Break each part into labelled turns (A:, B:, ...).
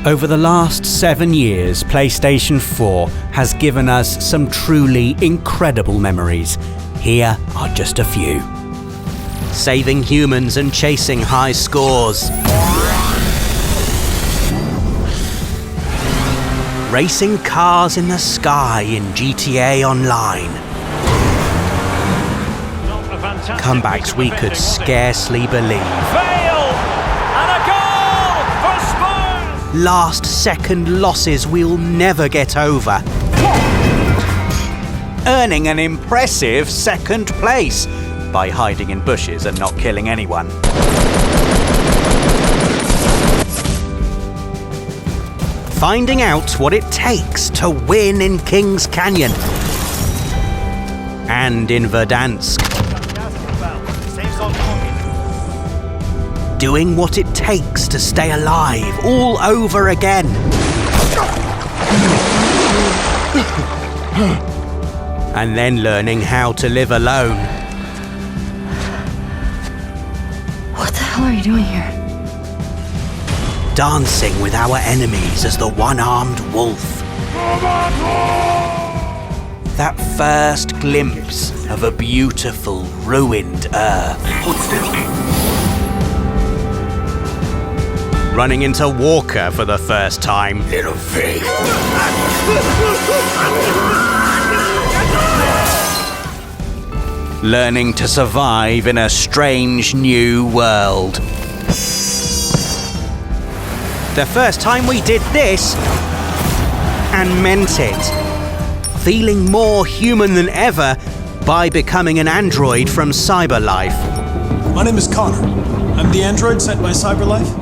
A: Over the last 7 years, PlayStation 4 has given us some truly incredible memories. Here are just a few. Saving humans and chasing high scores. Racing cars in the sky in GTA Online. Comebacks we could scarcely believe. Last-second losses we'll never get over. Earning an impressive second place by hiding in bushes and not killing anyone. Finding out what it takes to win in Kings Canyon. And in Verdansk. Doing what it takes to stay alive all over again. And then learning how to live alone.
B: What the hell are you doing here?
A: Dancing with our enemies as the one-armed wolf. That first glimpse of a beautiful, ruined Earth. Running into Walker for the first time.
C: Little pig.
A: Learning to survive in a strange new world. The first time we did this, and meant it. Feeling more human than ever by becoming an android from Cyberlife.
D: My name is Connor. I'm the android sent by Cyberlife.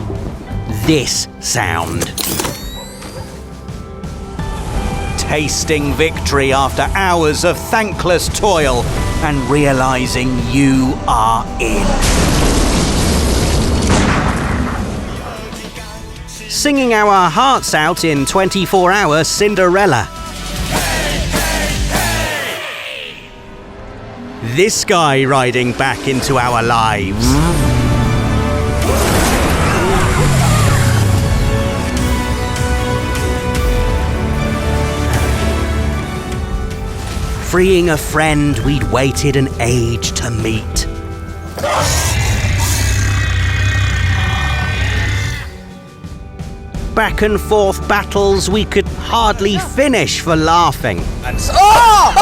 A: This sound. Tasting victory after hours of thankless toil and realizing you are in. Singing our hearts out in 24-hour Cinderella. This guy riding back into our lives. Freeing a friend we'd waited an age to meet. Back and forth battles we could hardly finish for laughing.
C: Oh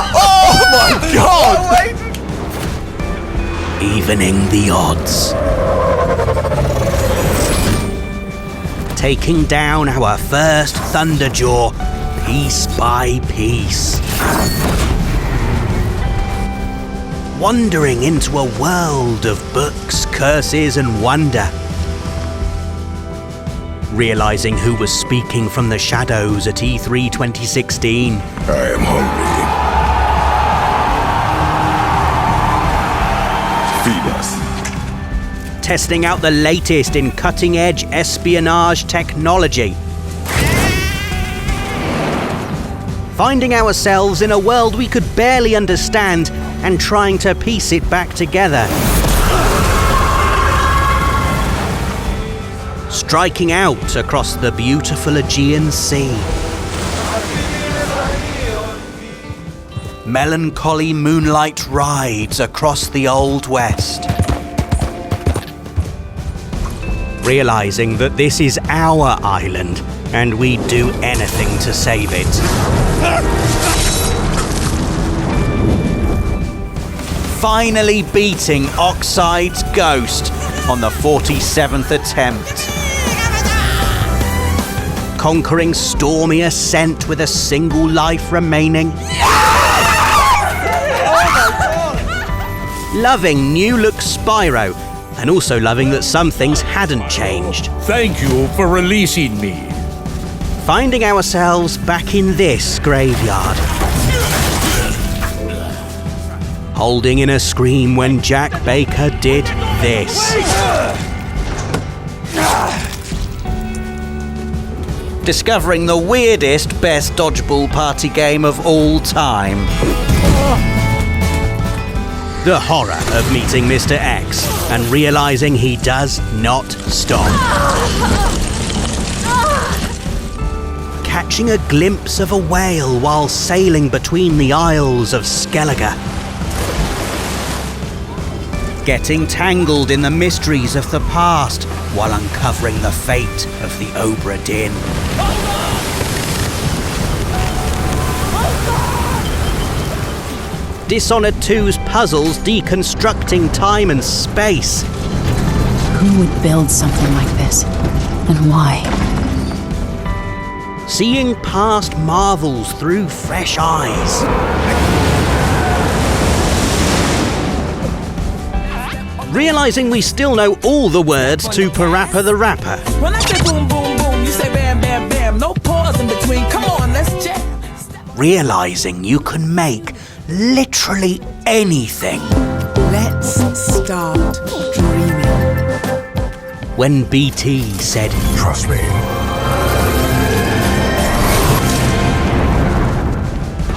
C: my God!
A: Evening the odds. Taking down our first Thunderjaw, piece by piece. Wandering into a world of books, curses and wonder. Realizing who was speaking from the shadows at E3 2016.
C: I am hungry. Feed us.
A: Testing out the latest in cutting-edge espionage technology. Finding ourselves in a world we could barely understand and trying to piece it back together. Striking out across the beautiful Aegean Sea. Melancholy moonlight rides across the Old West. Realizing that this is our island and we'd do anything to save it. Finally beating Oxide's ghost on the 47th attempt. Conquering stormy ascent with a single life remaining. Loving new look Spyro, and also loving that some things hadn't changed.
E: Thank you for releasing me.
A: Finding ourselves back in this graveyard. Holding in a scream when Jack Baker did this. Discovering the weirdest best dodgeball party game of all time. The horror of meeting Mr. X and realizing he does not stop. catching a glimpse of a whale while sailing between the Isles of Skellige. Getting tangled in the mysteries of the past while uncovering the fate of the Obra Dinn. Dishonored 2's puzzles deconstructing time and space.
B: Who would build something like this? And why?
A: Seeing past marvels through fresh eyes. Realizing we still know all the words to Parappa the Rapper.
F: When I say boom, boom, boom, you say bam, bam, bam. No pause in between. Come on, let's jam.
A: Realizing you can make literally anything.
F: Let's start dreaming.
A: When BT said,
C: Trust me.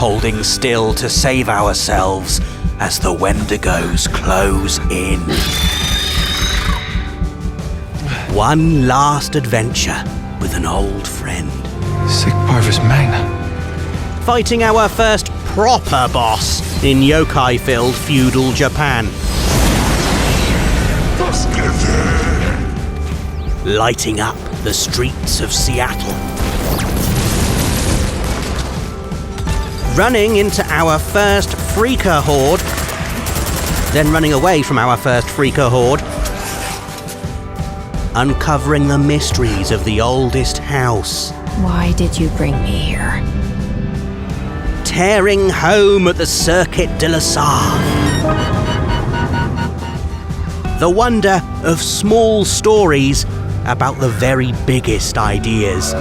A: holding still to save ourselves as the Wendigos close in. One last adventure with an old friend.
G: Sic parvis magna.
A: Fighting our first proper boss in yokai-filled feudal Japan. Lighting up the streets of Seattle. Running into our first freaker horde, then running away from our first freaker horde. Uncovering the mysteries of the oldest house.
B: Why did you bring me here?
A: Tearing home at the Circuit de la Sarre. The wonder of small stories about the very biggest ideas.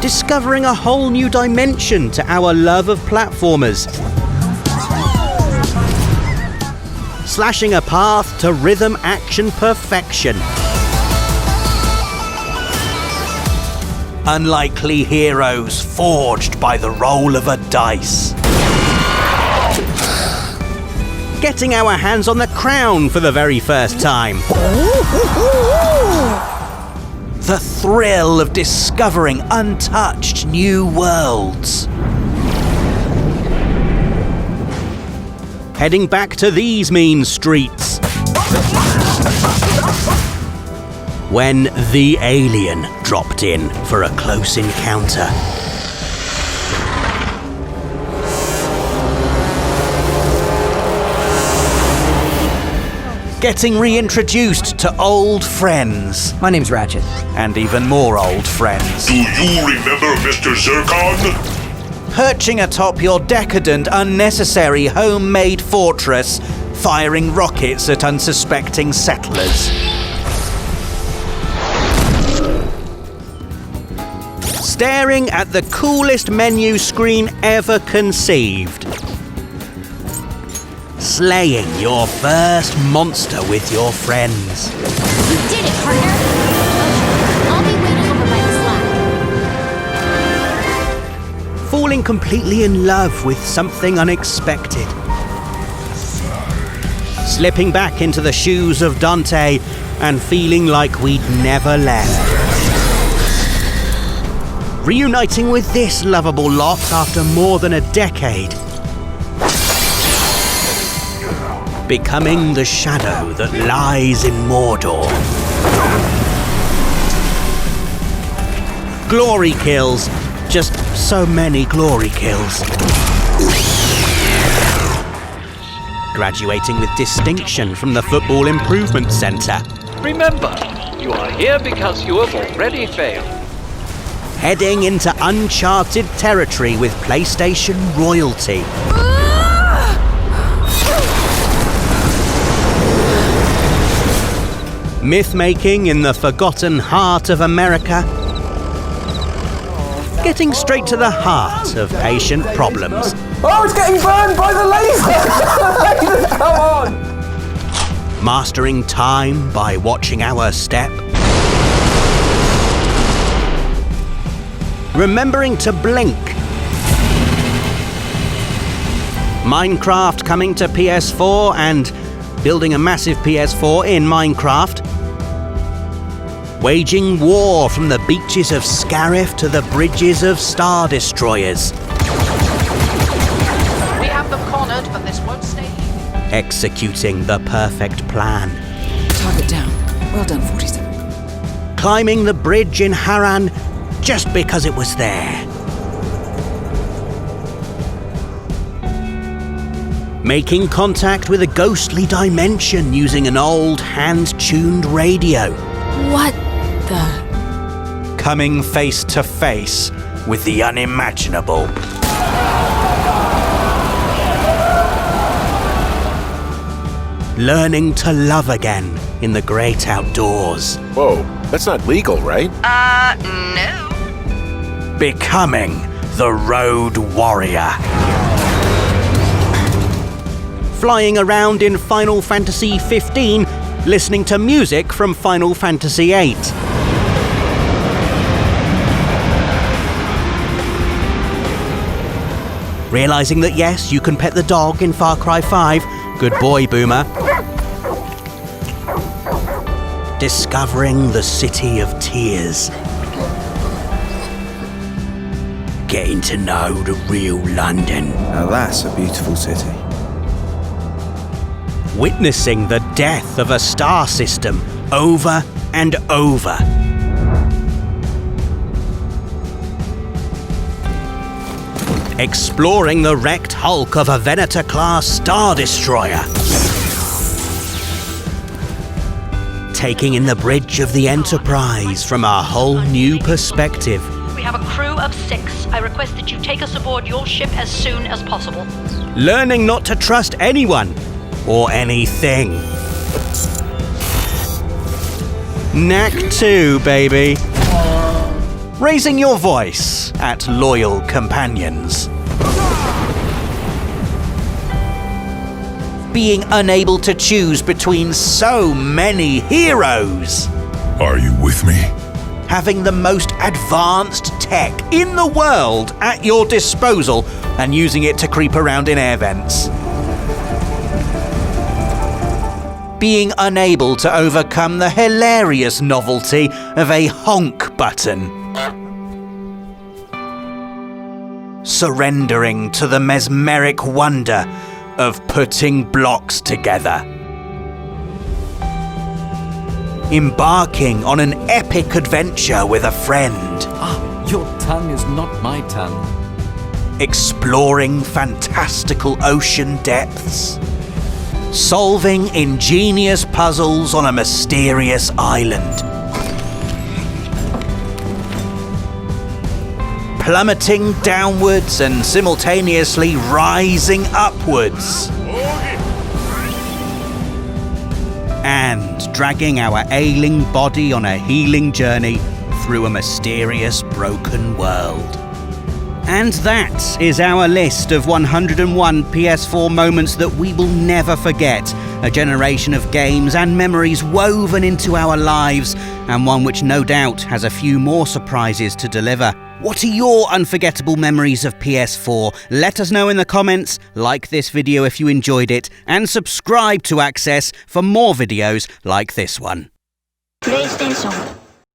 A: Discovering a whole new dimension to our love of platformers. Slashing a path to rhythm action perfection. Unlikely heroes forged by the roll of a dice. Getting our hands on the crown for the very first time. The thrill of discovering untouched new worlds. Heading back to these mean streets. When the alien dropped in for a close encounter. Getting reintroduced to old friends.
H: My name's Ratchet.
A: And even more old friends.
C: Do you remember Mr. Zircon?
A: Perching atop your decadent, unnecessary homemade fortress, firing rockets at unsuspecting settlers. Staring at the coolest menu screen ever conceived. Slaying your first monster with your friends.
I: You did it, partner! I'll be waiting over by the slab.
A: Falling completely in love with something unexpected. Slipping back into the shoes of Dante and feeling like we'd never left. Reuniting with this lovable lot after more than a decade. Becoming the shadow that lies in Mordor. Glory kills. Just so many glory kills. Graduating with distinction from the Football Improvement Centre.
J: Remember, you are here because you have already failed.
A: Heading into uncharted territory with PlayStation royalty. Myth-making in the forgotten heart of America. Getting straight to the heart of patient problems.
F: Oh, it's getting burned by the laser! Come on!
A: Mastering time by watching our step. Remembering to blink. Minecraft coming to PS4 and building a massive PS4 in Minecraft. waging war from the beaches of Scarif to the bridges of Star Destroyers.
H: We have them cornered, but this won't stay easy.
A: Executing the perfect plan.
B: Target down. Well done, 47.
A: Climbing the bridge in Haran just because it was there. Making contact with a ghostly dimension using an old hand-tuned radio.
B: What the?
A: Coming face to face with the unimaginable. Learning to love again in the great outdoors.
K: Whoa, that's not legal, right?
H: No.
A: Becoming the Road Warrior. Flying around in Final Fantasy 15, listening to music from Final Fantasy 8. Realizing that yes, you can pet the dog in Far Cry 5. Good boy, Boomer. Discovering the City of Tears. Getting to know the real London.
G: Now that's a beautiful city.
A: Witnessing the death of a star system over and over. Exploring the wrecked hulk of a Venator-class Star Destroyer. Taking in the bridge of the Enterprise from a whole new perspective.
L: We have a crew of 6. I request that you take us aboard your ship as soon as possible.
A: Learning not to trust anyone or anything. Knack 2, baby. Raising your voice at loyal companions. Being unable to choose between so many heroes.
C: Are you with me?
A: Having the most advanced tech in the world at your disposal and using it to creep around in air vents. Being unable to overcome the hilarious novelty of a honk button. Surrendering to the mesmeric wonder of putting blocks together. Embarking on an epic adventure with a friend.
M: Your tongue is not my tongue.
A: Exploring fantastical ocean depths. Solving ingenious puzzles on a mysterious island. Plummeting downwards and simultaneously rising upwards. And dragging our ailing body on a healing journey through a mysterious broken world. And that is our list of 101 PS4 moments that we will never forget. A generation of games and memories woven into our lives, and one which no doubt has a few more surprises to deliver. What are your unforgettable memories of PS4? Let us know in the comments, like this video if you enjoyed it, and subscribe to Access for more videos like this one.
I: PlayStation